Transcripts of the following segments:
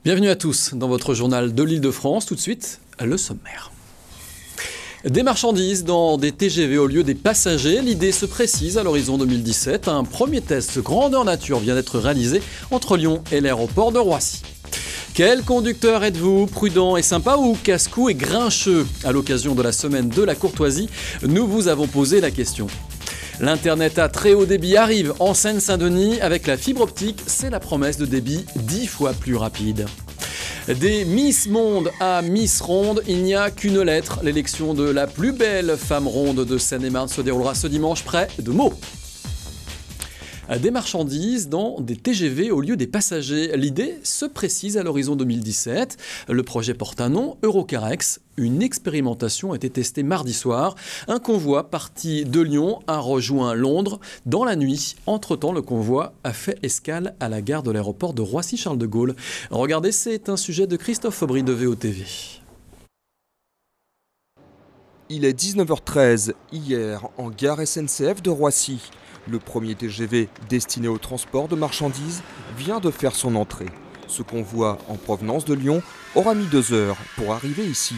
Bienvenue à tous dans votre journal de l'Île-de-France. Tout de suite, le sommaire. Des marchandises dans des TGV au lieu des passagers. L'idée se précise à l'horizon 2017. Un premier test grandeur nature vient d'être réalisé entre Lyon et l'aéroport de Roissy. Quel conducteur êtes-vous? Prudent et sympa ou casse-cou et grincheux? À l'occasion de la semaine de la courtoisie, nous vous avons posé la question. L'Internet à très haut débit arrive en Seine-Saint-Denis. Avec la fibre optique, c'est la promesse de débit 10 fois plus rapide. Des Miss Monde à Miss Ronde, il n'y a qu'une lettre. L'élection de la plus belle femme ronde de Seine-et-Marne se déroulera ce dimanche près de Meaux. Des marchandises dans des TGV au lieu des passagers. L'idée se précise à l'horizon 2017. Le projet porte un nom, Eurocarex. Une expérimentation a été testée mardi soir. Un convoi parti de Lyon a rejoint Londres dans la nuit. Entre-temps, le convoi a fait escale à la gare de l'aéroport de Roissy-Charles de Gaulle. Regardez, c'est un sujet de Christophe Aubry de VOTV. Il est 19h13, hier, en gare SNCF de Roissy. Le premier TGV destiné au transport de marchandises vient de faire son entrée. Ce convoi en provenance de Lyon aura mis 2 heures pour arriver ici.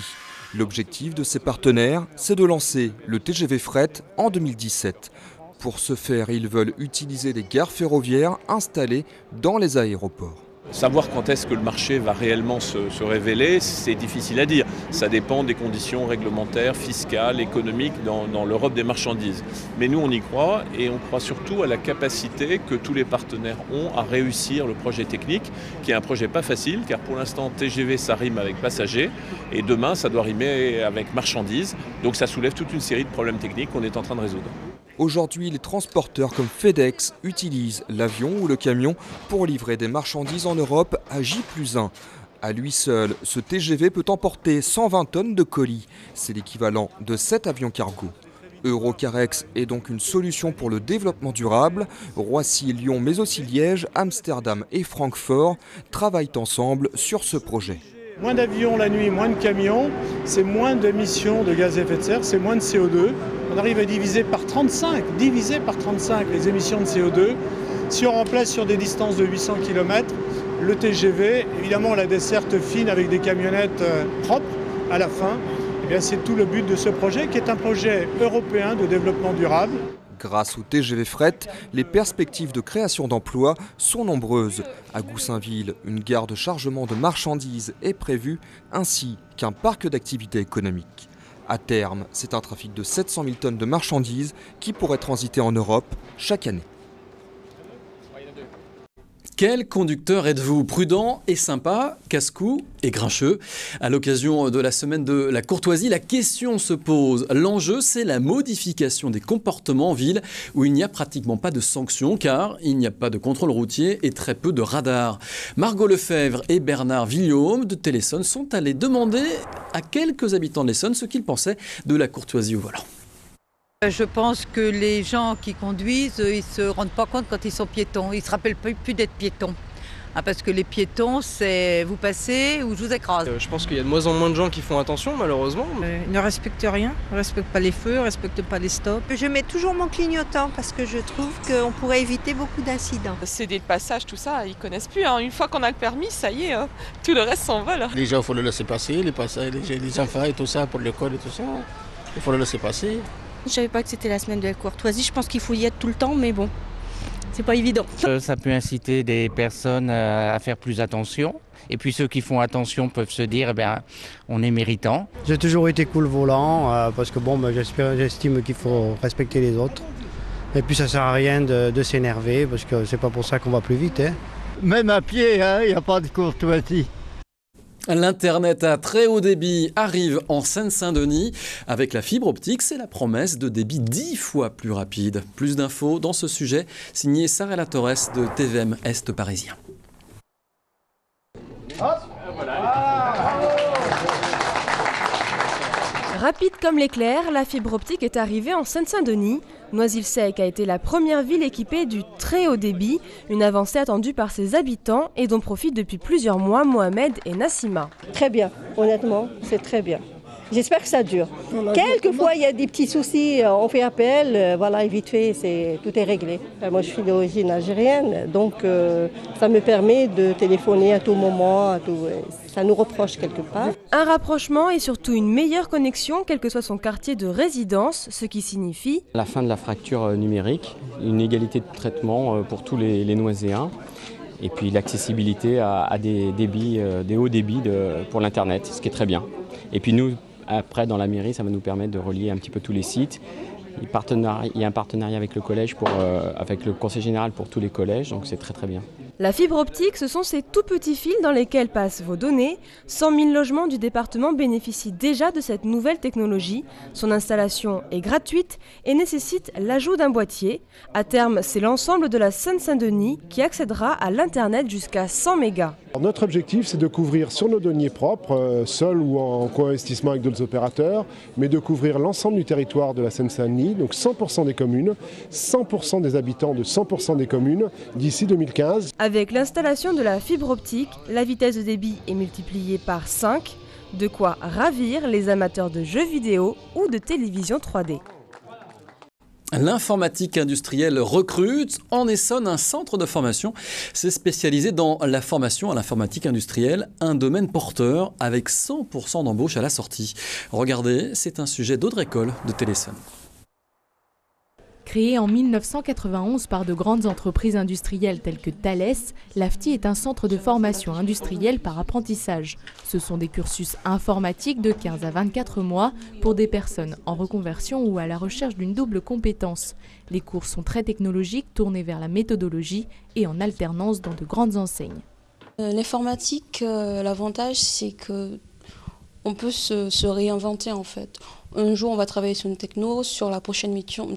L'objectif de ses partenaires, c'est de lancer le TGV Fret en 2017. Pour ce faire, ils veulent utiliser les gares ferroviaires installées dans les aéroports. Savoir quand est-ce que le marché va réellement se révéler, c'est difficile à dire. Ça dépend des conditions réglementaires, fiscales, économiques dans l'Europe des marchandises. Mais nous, on y croit et on croit surtout à la capacité que tous les partenaires ont à réussir le projet technique, qui est un projet pas facile, car pour l'instant, TGV, ça rime avec passagers, et demain, ça doit rimer avec marchandises. Donc ça soulève toute une série de problèmes techniques qu'on est en train de résoudre. Aujourd'hui, les transporteurs comme FedEx utilisent l'avion ou le camion pour livrer des marchandises en Europe à J+1. À lui seul, ce TGV peut emporter 120 tonnes de colis. C'est l'équivalent de 7 avions cargo. Eurocarex est donc une solution pour le développement durable. Roissy, Lyon, mais aussi Liège, Amsterdam et Francfort travaillent ensemble sur ce projet. Moins d'avions la nuit, moins de camions, c'est moins d'émissions de gaz à effet de serre, c'est moins de CO2. On arrive à diviser par 35 les émissions de CO2. Si on remplace sur des distances de 800 km, le TGV, évidemment la desserte fine avec des camionnettes propres à la fin, eh bien c'est tout le but de ce projet qui est un projet européen de développement durable. Grâce au TGV Fret, les perspectives de création d'emplois sont nombreuses. À Goussainville, une gare de chargement de marchandises est prévue, ainsi qu'un parc d'activités économiques. À terme, c'est un trafic de 700 000 tonnes de marchandises qui pourrait transiter en Europe chaque année. Quel conducteur êtes-vous? Prudent et sympa, casse-cou et grincheux? À l'occasion de la semaine de la courtoisie, la question se pose. L'enjeu, c'est la modification des comportements en ville où il n'y a pratiquement pas de sanctions car il n'y a pas de contrôle routier et très peu de radars. Margot Lefebvre et Bernard Villaume de Téléson sont allés demander à quelques habitants de l'Essonne ce qu'ils pensaient de la courtoisie au volant. Je pense que les gens qui conduisent, ils ne se rendent pas compte quand ils sont piétons. Ils ne se rappellent plus d'être piétons. Parce que les piétons, c'est vous passez ou je vous écrase. Je pense qu'il y a de moins en moins de gens qui font attention, malheureusement. Ils ne respectent rien, ne respectent pas les feux, ne respectent pas les stops. Je mets toujours mon clignotant parce que je trouve qu'on pourrait éviter beaucoup d'incidents. C'est des passages, tout ça, ils connaissent plus. Une fois qu'on a le permis, ça y est, tout le reste s'envole. Les gens, il faut le laisser passer, les enfants et tout ça, pour l'école et tout ça. Il faut le laisser passer. Je ne savais pas que c'était la semaine de la courtoisie. Je pense qu'il faut y être tout le temps, mais bon, c'est pas évident. Ça peut inciter des personnes à faire plus attention. Et puis ceux qui font attention peuvent se dire, on est méritant. J'ai toujours été cool volant, parce que j'estime qu'il faut respecter les autres. Et puis ça sert à rien de s'énerver, parce que c'est pas pour ça qu'on va plus vite. Même à pied, il n'y a pas de courtoisie. L'Internet à très haut débit arrive en Seine-Saint-Denis. Avec la fibre optique, c'est la promesse de débit 10 fois plus rapide. Plus d'infos dans ce sujet, signé Sarah Torres de TVM Est parisien. Rapide comme l'éclair, la fibre optique est arrivée en Seine-Saint-Denis. Noisy-le-Sec a été la première ville équipée du très haut débit, une avancée attendue par ses habitants et dont profitent depuis plusieurs mois Mohamed et Nassima. Très bien, honnêtement, c'est très bien. J'espère que ça dure. Quelquefois, il y a des petits soucis, on fait appel, voilà, et vite fait, tout est réglé. Moi, je suis d'origine algérienne, donc ça me permet de téléphoner à tout moment, ça nous rapproche quelque part. Un rapprochement et surtout une meilleure connexion, quel que soit son quartier de résidence, ce qui signifie la fin de la fracture numérique, une égalité de traitement pour tous les Noiséens. Et puis l'accessibilité à des hauts débits pour l'Internet, ce qui est très bien. Et puis nous, après, dans la mairie, ça va nous permettre de relier un petit peu tous les sites. Il y a un partenariat avec le collège, avec le conseil général pour tous les collèges, donc c'est très très bien. La fibre optique, ce sont ces tout petits fils dans lesquels passent vos données. 100 000 logements du département bénéficient déjà de cette nouvelle technologie. Son installation est gratuite et nécessite l'ajout d'un boîtier. À terme, c'est l'ensemble de la Seine-Saint-Denis qui accédera à l'Internet jusqu'à 100 mégas. Notre objectif, c'est de couvrir sur nos deniers propres, seuls ou en co-investissement avec d'autres opérateurs, mais de couvrir l'ensemble du territoire de la Seine-Saint-Denis, donc 100% des communes, 100% des habitants de 100% des communes d'ici 2015. Avec l'installation de la fibre optique, la vitesse de débit est multipliée par 5, de quoi ravir les amateurs de jeux vidéo ou de télévision 3D. L'informatique industrielle recrute. En Essonne, un centre de formation s'est spécialisé dans la formation à l'informatique industrielle, un domaine porteur avec 100% d'embauche à la sortie. Regardez, c'est un sujet d'Audrey Coll de Téléessonne. Créé en 1991 par de grandes entreprises industrielles telles que Thales, l'AFTI est un centre de formation industrielle par apprentissage. Ce sont des cursus informatiques de 15 à 24 mois pour des personnes en reconversion ou à la recherche d'une double compétence. Les cours sont très technologiques, tournés vers la méthodologie et en alternance dans de grandes enseignes. L'informatique, l'avantage c'est que on peut se réinventer en fait. Un jour, on va travailler sur une techno, sur la prochaine mission,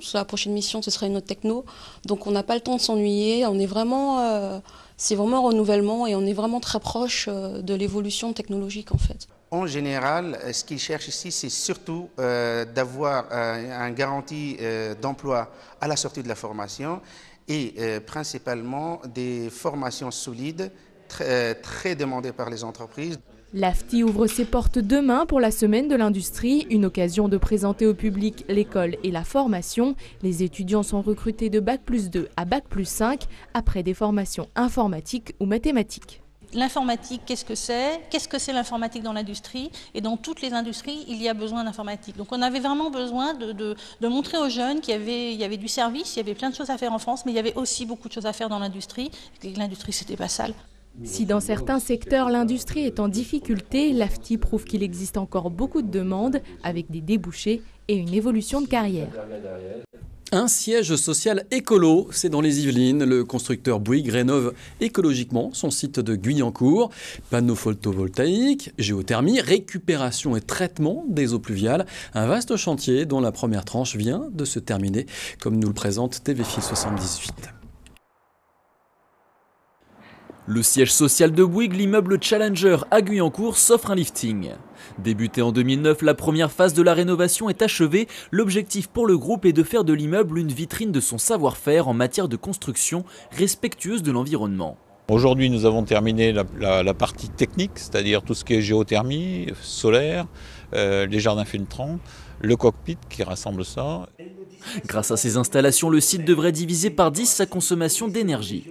ce sera une autre techno. Donc, on n'a pas le temps de s'ennuyer. On est vraiment, c'est vraiment un renouvellement et on est vraiment très proche de l'évolution technologique en fait. En général, ce qu'ils cherchent ici, c'est surtout d'avoir une garantie d'emploi à la sortie de la formation et principalement des formations solides, très demandées par les entreprises. L'AFTI ouvre ses portes demain pour la semaine de l'industrie, une occasion de présenter au public l'école et la formation. Les étudiants sont recrutés de Bac+2 à Bac+5 après des formations informatiques ou mathématiques. L'informatique, qu'est-ce que c'est? Qu'est-ce que c'est l'informatique dans l'industrie? Et dans toutes les industries, il y a besoin d'informatique. Donc on avait vraiment besoin de montrer aux jeunes qu'il y avait du service, il y avait plein de choses à faire en France, mais il y avait aussi beaucoup de choses à faire dans l'industrie. L'industrie, c'était pas sale. Si dans certains secteurs l'industrie est en difficulté, l'AFTI prouve qu'il existe encore beaucoup de demandes avec des débouchés et une évolution de carrière. Un siège social écolo, c'est dans les Yvelines. Le constructeur Bouygues rénove écologiquement son site de Guyancourt. Panneaux photovoltaïques, géothermie, récupération et traitement des eaux pluviales. Un vaste chantier dont la première tranche vient de se terminer, comme nous le présente TVFil 78. Le siège social de Bouygues, l'immeuble Challenger à Guyancourt, s'offre un lifting. Débuté en 2009, la première phase de la rénovation est achevée. L'objectif pour le groupe est de faire de l'immeuble une vitrine de son savoir-faire en matière de construction respectueuse de l'environnement. Aujourd'hui, nous avons terminé la partie technique, c'est-à-dire tout ce qui est géothermie, solaire, les jardins filtrants, le cockpit qui rassemble ça. Grâce à ces installations, le site devrait diviser par 10 sa consommation d'énergie.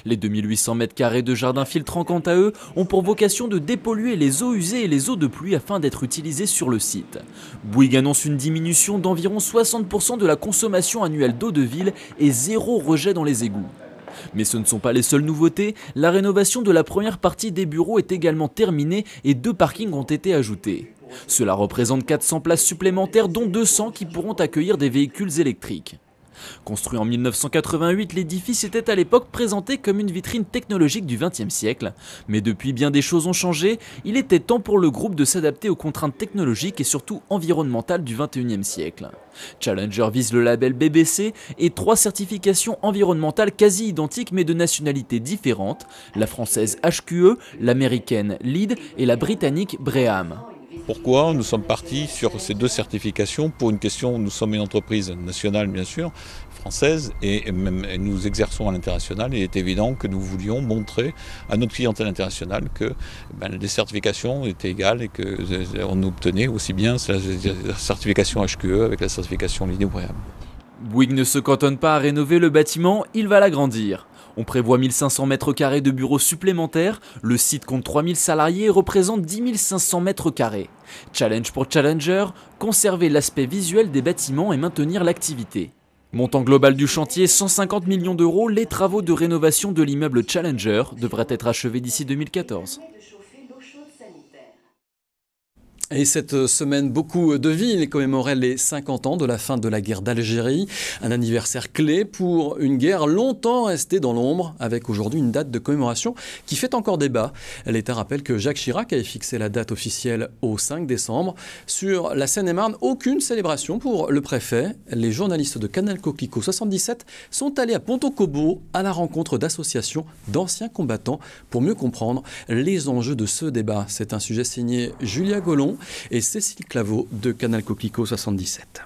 Les 2800 m² de jardins filtrants, quant à eux, ont pour vocation de dépolluer les eaux usées et les eaux de pluie afin d'être utilisées sur le site. Bouygues annonce une diminution d'environ 60% de la consommation annuelle d'eau de ville et 0 rejet dans les égouts. Mais ce ne sont pas les seules nouveautés. La rénovation de la première partie des bureaux est également terminée et 2 parkings ont été ajoutés. Cela représente 400 places supplémentaires, dont 200 qui pourront accueillir des véhicules électriques. Construit en 1988, l'édifice était à l'époque présenté comme une vitrine technologique du XXe siècle. Mais depuis, bien des choses ont changé. Il était temps pour le groupe de s'adapter aux contraintes technologiques et surtout environnementales du XXIe siècle. Challenger vise le label BBC et 3 certifications environnementales quasi identiques mais de nationalités différentes, la française HQE, l'américaine LEED et la britannique BREEAM. Pourquoi nous sommes partis sur ces 2 certifications pour une question, nous sommes une entreprise nationale bien sûr, française, et nous exerçons à l'international. Il est évident que nous voulions montrer à notre clientèle internationale que les certifications étaient égales et qu'on obtenait aussi bien la certification HQE avec la certification ligne ouvrière. Bouygues ne se cantonne pas à rénover le bâtiment, il va l'agrandir. On prévoit 1500 mètres carrés de bureaux supplémentaires, le site compte 3000 salariés et représente 10 500 mètres carrés. Challenge pour Challenger, conserver l'aspect visuel des bâtiments et maintenir l'activité. Montant global du chantier, 150 millions d'euros, les travaux de rénovation de l'immeuble Challenger devraient être achevés d'ici 2014. Et cette semaine, beaucoup de villes commémoraient les 50 ans de la fin de la guerre d'Algérie. Un anniversaire clé pour une guerre longtemps restée dans l'ombre, avec aujourd'hui une date de commémoration qui fait encore débat. L'État rappelle que Jacques Chirac avait fixé la date officielle au 5 décembre. Sur la Seine-et-Marne, aucune célébration pour le préfet. Les journalistes de Canal Coquelicot 77 sont allés à Ponto-Combo à la rencontre d'associations d'anciens combattants pour mieux comprendre les enjeux de ce débat. C'est un sujet signé Julia Gollon et Cécile Claveau de Canal Coquelicot 77.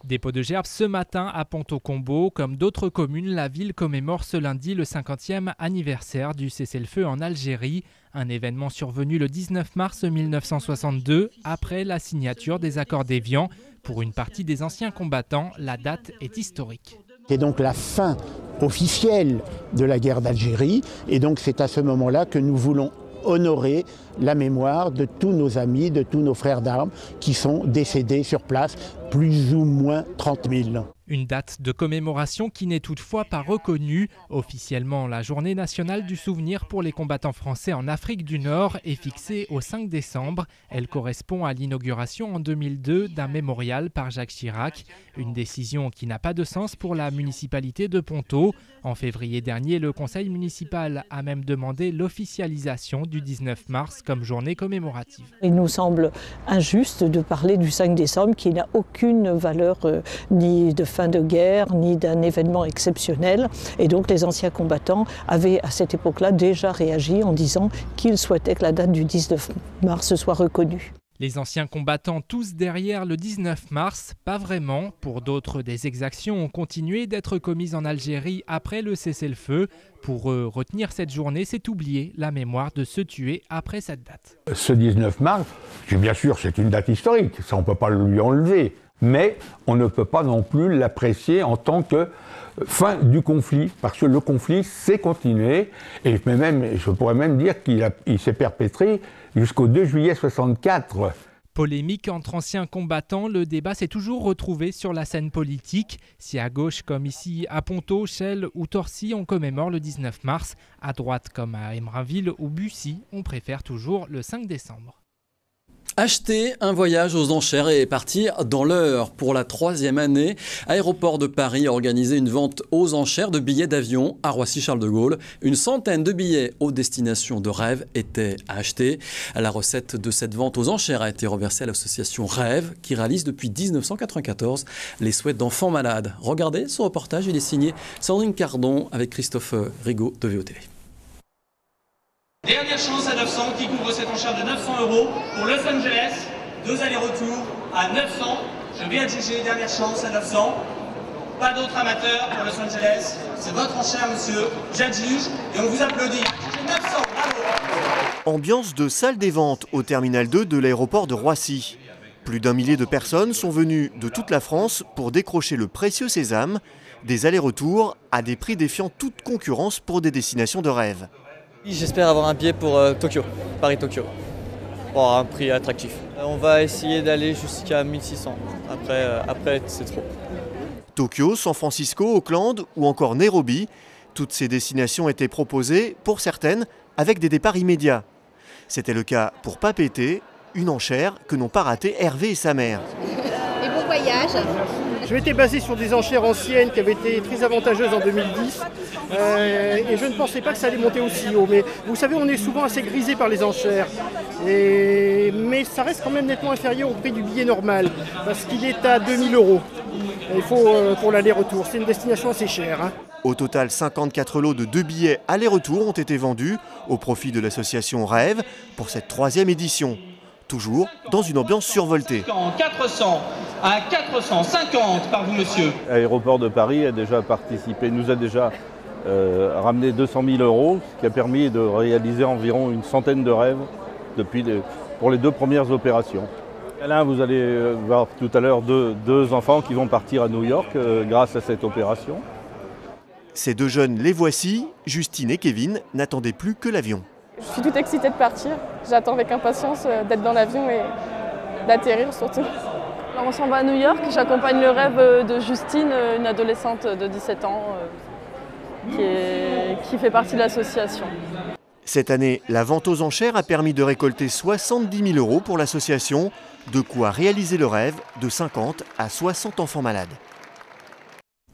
Dépôt de gerbes ce matin à Ponto-Combo. Comme d'autres communes, la ville commémore ce lundi le 50e anniversaire du cessez-le-feu en Algérie. Un événement survenu le 19 mars 1962, après la signature des accords d'Évian. Pour une partie des anciens combattants, la date est historique. C'est donc la fin officielle de la guerre d'Algérie, et donc c'est à ce moment-là que nous voulons honorer la mémoire de tous nos amis, de tous nos frères d'armes qui sont décédés sur place, plus ou moins 30 000. Une date de commémoration qui n'est toutefois pas reconnue. Officiellement, la journée nationale du souvenir pour les combattants français en Afrique du Nord est fixée au 5 décembre. Elle correspond à l'inauguration en 2002 d'un mémorial par Jacques Chirac. Une décision qui n'a pas de sens pour la municipalité de Ponto. En février dernier, le conseil municipal a même demandé l'officialisation du 19 mars comme journée commémorative. Il nous semble injuste de parler du 5 décembre qui n'a aucune valeur ni de fin de guerre, ni d'un événement exceptionnel. Et donc les anciens combattants avaient à cette époque-là déjà réagi en disant qu'ils souhaitaient que la date du 19 mars soit reconnue. Les anciens combattants tous derrière le 19 mars, pas vraiment. Pour d'autres, des exactions ont continué d'être commises en Algérie après le cessez-le-feu. Pour eux, retenir cette journée, c'est oublier la mémoire de ceux tués après cette date. Ce 19 mars, bien sûr, c'est une date historique, ça on ne peut pas lui enlever. Mais on ne peut pas non plus l'apprécier en tant que fin du conflit, parce que le conflit s'est continué, et je pourrais même dire qu'il s'est perpétré jusqu'au 2 juillet 1964. Polémique entre anciens combattants, le débat s'est toujours retrouvé sur la scène politique. Si à gauche, comme ici à Ponto, Chelles ou Torcy, on commémore le 19 mars, à droite comme à Emerainville ou Bussy, on préfère toujours le 5 décembre. Acheter un voyage aux enchères et partir dans l'heure. Pour la 3e année, Aéroport de Paris a organisé une vente aux enchères de billets d'avion à Roissy-Charles de Gaulle. Une centaine de billets aux destinations de rêve étaient à acheter. La recette de cette vente aux enchères a été reversée à l'association Rêve qui réalise depuis 1994 les souhaits d'enfants malades. Regardez ce reportage, il est signé Sandrine Cardon avec Christophe Rigaud de VOTV. Dernière chance à 900 qui couvre cette enchère de 900 € pour Los Angeles. 2 allers-retours à 900. Je viens de juger, dernière chance à 900. Pas d'autres amateurs pour Los Angeles. C'est votre enchère, monsieur. J'adjuge et on vous applaudit. 900, bravo. Ambiance de salle des ventes au terminal 2 de l'aéroport de Roissy. Plus d'1 millier de personnes sont venues de toute la France pour décrocher le précieux sésame. Des allers-retours à des prix défiant toute concurrence pour des destinations de rêve. J'espère avoir un billet pour Tokyo, Paris-Tokyo, pour un prix attractif. On va essayer d'aller jusqu'à 1600, après c'est trop. Tokyo, San Francisco, Auckland ou encore Nairobi, toutes ces destinations étaient proposées, pour certaines, avec des départs immédiats. C'était le cas pour Papété, une enchère que n'ont pas raté Hervé et sa mère. Et bon voyage. Je m'étais basé sur des enchères anciennes qui avaient été très avantageuses en 2010 et je ne pensais pas que ça allait monter aussi haut. Mais vous savez, on est souvent assez grisé par les enchères. Mais ça reste quand même nettement inférieur au prix du billet normal parce qu'il est à 2 000 €. Il faut pour l'aller-retour. C'est une destination assez chère. Au total, 54 lots de 2 billets aller-retour ont été vendus au profit de l'association Rêve pour cette 3e édition. Toujours dans une ambiance survoltée. 400 à 450 par vous, monsieur. L'aéroport de Paris a déjà participé, nous a déjà ramené 200 000 €, ce qui a permis de réaliser environ une centaine de rêves pour les 2 premières opérations. Là, vous allez voir tout à l'heure deux enfants qui vont partir à New York grâce à cette opération. Ces 2 jeunes, les voici. Justine et Kevin n'attendaient plus que l'avion. Je suis toute excitée de partir. J'attends avec impatience d'être dans l'avion et d'atterrir surtout. Alors on s'en va à New York. J'accompagne le rêve de Justine, une adolescente de 17 ans qui fait partie de l'association. Cette année, la vente aux enchères a permis de récolter 70 000 € pour l'association, de quoi réaliser le rêve de 50 à 60 enfants malades.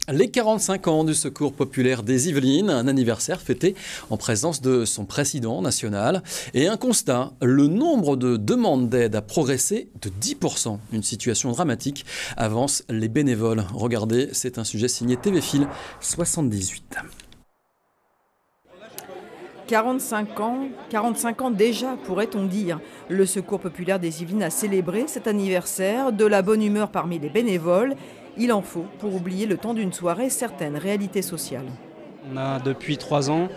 Les 45 ans du Secours populaire des Yvelines, un anniversaire fêté en présence de son président national. Et un constat, le nombre de demandes d'aide a progressé de 10%. Une situation dramatique, avancent les bénévoles. Regardez, c'est un sujet signé TV Fil 78. 45 ans déjà, pourrait-on dire. Le Secours populaire des Yvelines a célébré cet anniversaire, de la bonne humeur parmi les bénévoles. Il en faut pour oublier le temps d'une soirée certaines réalités sociales. On a depuis 3 ans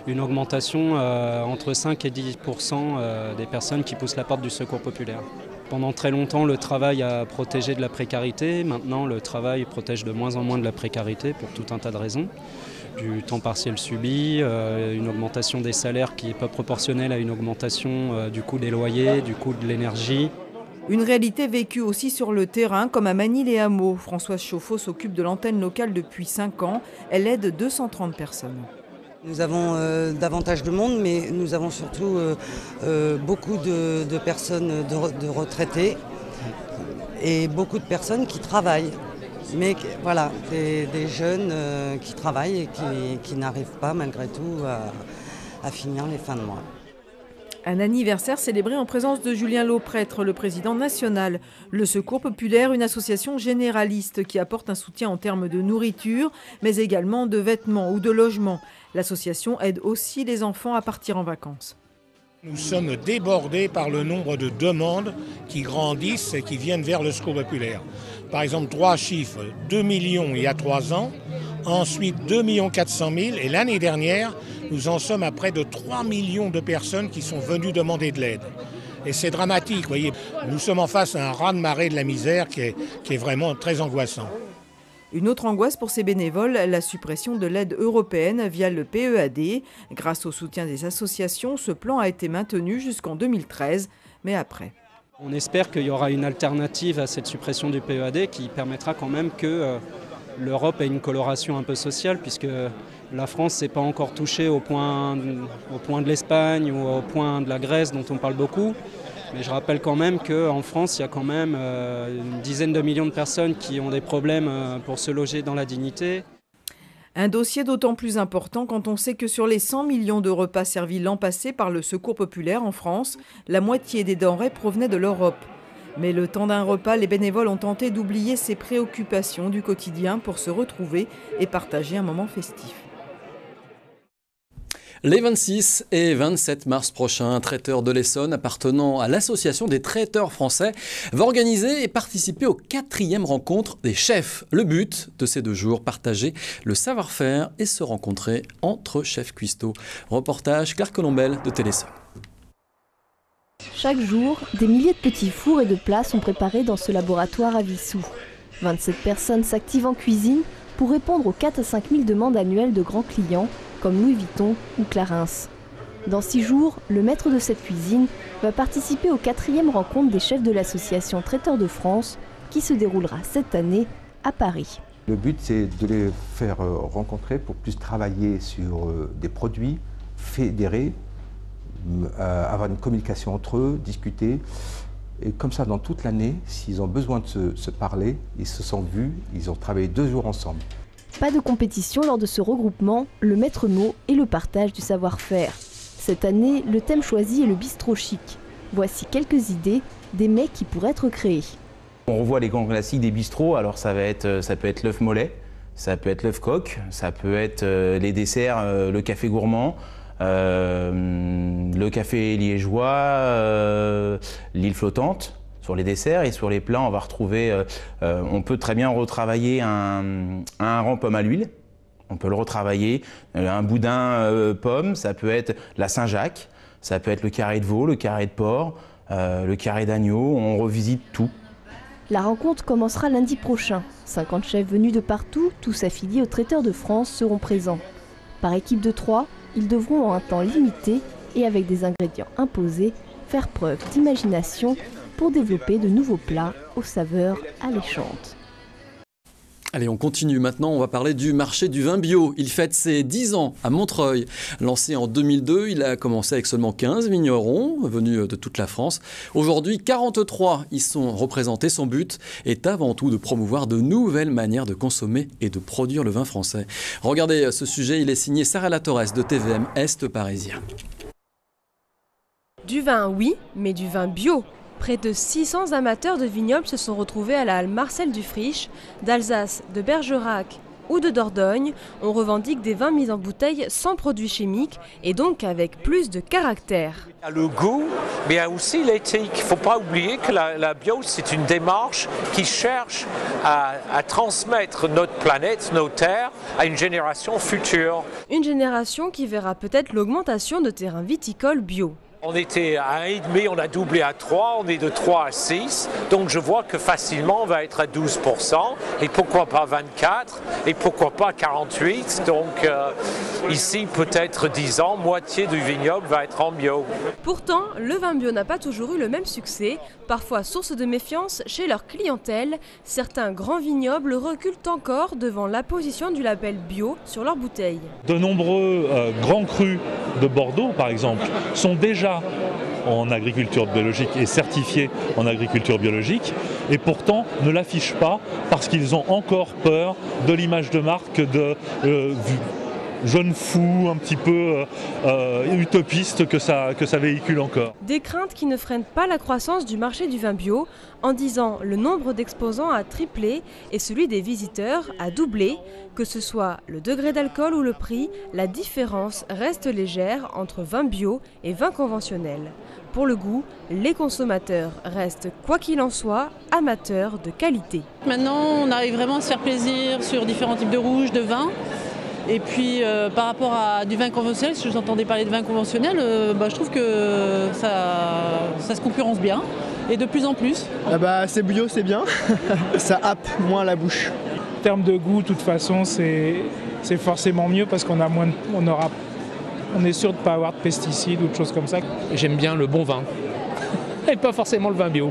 une augmentation entre 5 et 10% des personnes qui poussent la porte du Secours populaire. Pendant très longtemps, le travail a protégé de la précarité. Maintenant, le travail protège de moins en moins de la précarité pour tout un tas de raisons. Du temps partiel subi, une augmentation des salaires qui n'est pas proportionnelle à une augmentation du coût des loyers, du coût de l'énergie. Une réalité vécue aussi sur le terrain, comme à Magny-les-Hameaux. Françoise Chauffour s'occupe de l'antenne locale depuis 5 ans. Elle aide 230 personnes. Nous avons davantage de monde, mais nous avons surtout beaucoup de personnes de retraités et beaucoup de personnes qui travaillent. Mais voilà, des jeunes qui travaillent et qui n'arrivent pas malgré tout à finir les fins de mois. Un anniversaire célébré en présence de Julien Lauprêtre, le président national. Le Secours populaire, une association généraliste qui apporte un soutien en termes de nourriture, mais également de vêtements ou de logement. L'association aide aussi les enfants à partir en vacances. Nous sommes débordés par le nombre de demandes qui grandissent et qui viennent vers le Secours populaire. Par exemple, 3 chiffres, 2 millions il y a 3 ans, ensuite 2 400 000 et l'année dernière, nous en sommes à près de 3 millions de personnes qui sont venues demander de l'aide. Et c'est dramatique, vous voyez. Nous sommes en face à un raz-de-marée de la misère qui est vraiment très angoissant. Une autre angoisse pour ces bénévoles, la suppression de l'aide européenne via le PEAD. Grâce au soutien des associations, ce plan a été maintenu jusqu'en 2013, mais après. On espère qu'il y aura une alternative à cette suppression du PEAD qui permettra quand même que l'Europe ait une coloration un peu sociale, puisque la France s'est pas encore touchée au point de l'Espagne ou au point de la Grèce dont on parle beaucoup. Mais je rappelle quand même qu'en France, il y a quand même une dizaine de millions de personnes qui ont des problèmes pour se loger dans la dignité. Un dossier d'autant plus important quand on sait que sur les 100 millions de repas servis l'an passé par le Secours populaire en France, la moitié des denrées provenaient de l'Europe. Mais le temps d'un repas, les bénévoles ont tenté d'oublier ces préoccupations du quotidien pour se retrouver et partager un moment festif. Les 26 et 27 mars prochains, un traiteur de l'Essonne appartenant à l'Association des traiteurs français va organiser et participer aux 4e rencontres des chefs. Le but de ces 2 jours, partager le savoir-faire et se rencontrer entre chefs cuistots. Reportage Claire Colombel de Téléson. Chaque jour, des milliers de petits fours et de plats sont préparés dans ce laboratoire à Vissou. 27 personnes s'activent en cuisine pour répondre aux 4 à 5 000 demandes annuelles de grands clients comme Louis Vuitton ou Clarins. Dans 6 jours, le maître de cette cuisine va participer aux 4e rencontres des chefs de l'association Traiteurs de France qui se déroulera cette année à Paris. Le but, c'est de les faire rencontrer pour plus travailler sur des produits, fédérer, avoir une communication entre eux, discuter. Et comme ça, dans toute l'année, s'ils ont besoin de se parler, ils se sont vus, ils ont travaillé 2 jours ensemble. Pas de compétition lors de ce regroupement, le maître mot et le partage du savoir-faire. Cette année, le thème choisi est le bistrot chic. Voici quelques idées des mets qui pourraient être créés. On revoit les grands classiques des bistrots, alors ça peut être l'œuf mollet, ça peut être l'œuf coq, ça peut être les desserts, le café gourmand, le café liégeois, l'île flottante sur les desserts, et sur les plats on va retrouver, on peut très bien retravailler un hareng pomme à l'huile, on peut le retravailler, un boudin pomme, ça peut être la Saint-Jacques, ça peut être le carré de veau, le carré de porc, le carré d'agneau, on revisite tout. La rencontre commencera lundi prochain. 50 chefs venus de partout, tous affiliés aux traiteurs de France, seront présents. Par équipe de 3, ils devront en un temps limité et avec des ingrédients imposés, faire preuve d'imagination pour développer de nouveaux plats aux saveurs alléchantes. Allez, on continue maintenant, on va parler du marché du vin bio. Il fête ses 10 ans à Montreuil. Lancé en 2002, il a commencé avec seulement 15 vignerons venus de toute la France. Aujourd'hui, 43 y sont représentés. Son but est avant tout de promouvoir de nouvelles manières de consommer et de produire le vin français. Regardez ce sujet, il est signé Sarah Latorres de TVM Est parisien. Du vin, oui, mais du vin bio. Près de 600 amateurs de vignobles se sont retrouvés à la halle Marcel Dufriche, d'Alsace, de Bergerac ou de Dordogne. On revendique des vins mis en bouteille sans produits chimiques et donc avec plus de caractère. Il y a le goût, mais il y a aussi l'éthique. Il ne faut pas oublier que la bio, c'est une démarche qui cherche à transmettre notre planète, nos terres, à une génération future. Une génération qui verra peut-être l'augmentation de terrains viticoles bio. On était à 1,5, on a doublé à 3, on est de 3 à 6, donc je vois que facilement on va être à 12%, et pourquoi pas 24, et pourquoi pas 48, donc ici peut-être 10 ans, moitié du vignoble va être en bio. Pourtant, le vin bio n'a pas toujours eu le même succès, parfois source de méfiance chez leur clientèle. Certains grands vignobles reculent encore devant l'apposition du label bio sur leurs bouteilles. De nombreux grands crus de Bordeaux, par exemple, sont déjà en agriculture biologique et certifiés en agriculture biologique, et pourtant ne l'affichent pas parce qu'ils ont encore peur de l'image de marque de jeune fou, un petit peu utopiste que ça véhicule encore. Des craintes qui ne freinent pas la croissance du marché du vin bio. En 10 ans, le nombre d'exposants a triplé et celui des visiteurs a doublé. Que ce soit le degré d'alcool ou le prix, la différence reste légère entre vin bio et vin conventionnel. Pour le goût, les consommateurs restent, quoi qu'il en soit, amateurs de qualité. Maintenant, on arrive vraiment à se faire plaisir sur différents types de rouges, de vins. Et puis par rapport à du vin conventionnel, si je vous entendais parler de vin conventionnel, je trouve que ça se concurrence bien et de plus en plus. C'est bio, c'est bien, ça happe moins la bouche. En termes de goût, de toute façon, c'est forcément mieux parce qu'on a moins, on est sûr de ne pas avoir de pesticides ou de choses comme ça. J'aime bien le bon vin et pas forcément le vin bio.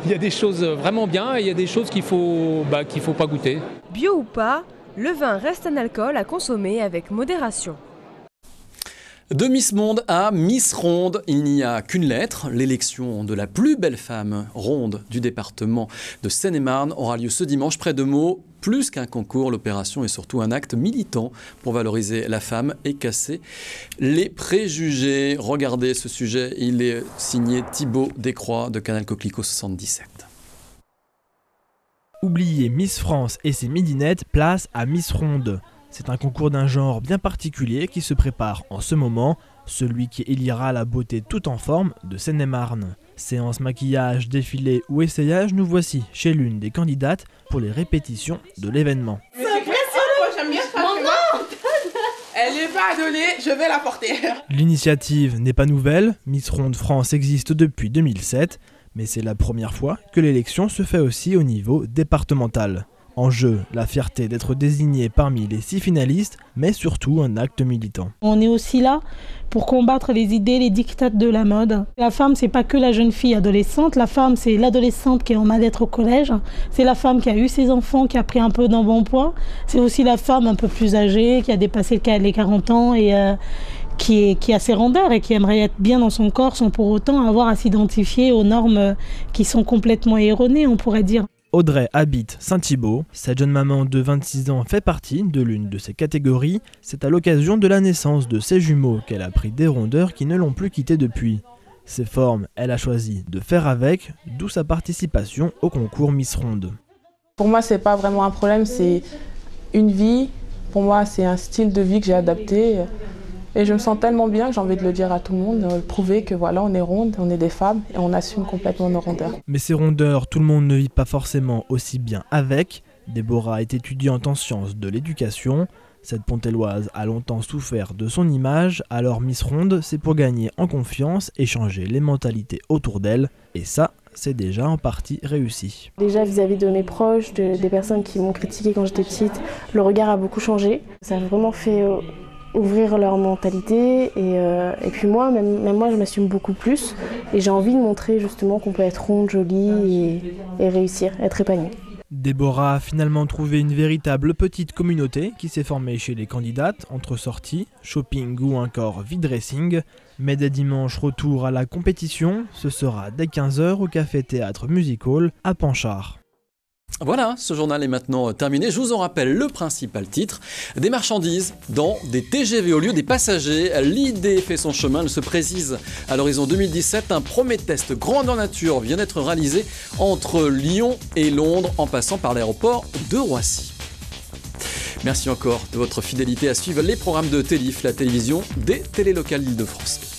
Il y a des choses vraiment bien et il y a des choses qu'il faut pas goûter. Bio ou pas, le vin reste un alcool à consommer avec modération. De Miss Monde à Miss Ronde, il n'y a qu'une lettre. L'élection de la plus belle femme ronde du département de Seine-et-Marne aura lieu ce dimanche près de Meaux. Plus qu'un concours, l'opération est surtout un acte militant pour valoriser la femme et casser les préjugés. Regardez ce sujet, il est signé Thibaut Descroix de Canal Coquelicot 77. Oubliez Miss France et ses midinettes, place à Miss Ronde. C'est un concours d'un genre bien particulier qui se prépare en ce moment, celui qui élira la beauté toute en forme de Seine-et-Marne. Séance maquillage, défilé ou essayage, nous voici chez l'une des candidates pour les répétitions de l'événement. C'est impressionnant, j'aime bien ça. Non, elle n'est pas à donner, je vais la porter. L'initiative n'est pas nouvelle, Miss Ronde France existe depuis 2007, mais c'est la première fois que l'élection se fait aussi au niveau départemental. En jeu, la fierté d'être désigné parmi les 6 finalistes, mais surtout un acte militant. On est aussi là pour combattre les idées, les dictats de la mode. La femme, c'est pas que la jeune fille adolescente, la femme, c'est l'adolescente qui est en mal-être au collège, c'est la femme qui a eu ses enfants, qui a pris un peu d'embonpoint, c'est aussi la femme un peu plus âgée, qui a dépassé les 40 ans et qui a ses rondeurs et qui aimerait être bien dans son corps sans pour autant avoir à s'identifier aux normes qui sont complètement erronées, on pourrait dire. Audrey habite Saint-Thibault. Cette jeune maman de 26 ans fait partie de l'une de ces catégories. C'est à l'occasion de la naissance de ses jumeaux qu'elle a pris des rondeurs qui ne l'ont plus quittée depuis. Ces formes, elle a choisi de faire avec, d'où sa participation au concours Miss Ronde. Pour moi, c'est pas vraiment un problème, c'est une vie. Pour moi, c'est un style de vie que j'ai adapté. Et je me sens tellement bien que j'ai envie de le dire à tout le monde, prouver que voilà, on est ronde, on est des femmes et on assume complètement nos rondeurs. Mais ces rondeurs, tout le monde ne vit pas forcément aussi bien avec. Déborah est étudiante en sciences de l'éducation. Cette Pontelloise a longtemps souffert de son image, alors Miss Ronde, c'est pour gagner en confiance et changer les mentalités autour d'elle. Et ça, c'est déjà en partie réussi. Déjà vis-à-vis de mes proches, des personnes qui m'ont critiquée quand j'étais petite, le regard a beaucoup changé. Ça a vraiment fait ouvrir leur mentalité et puis moi, même moi, je m'assume beaucoup plus et j'ai envie de montrer justement qu'on peut être ronde, jolie et réussir, être épanouie. Déborah a finalement trouvé une véritable petite communauté qui s'est formée chez les candidates entre sorties, shopping ou encore vide-dressing. Mais dès dimanche, retour à la compétition, ce sera dès 15h au Café Théâtre Music Hall à Panchard. Voilà, ce journal est maintenant terminé. Je vous en rappelle le principal titre. Des marchandises dans des TGV au lieu des passagers. L'idée fait son chemin, elle se précise à l'horizon 2017. Un premier test grandeur nature vient d'être réalisé entre Lyon et Londres en passant par l'aéroport de Roissy. Merci encore de votre fidélité à suivre les programmes de Télif, la télévision des télés locales d'Île-de-France.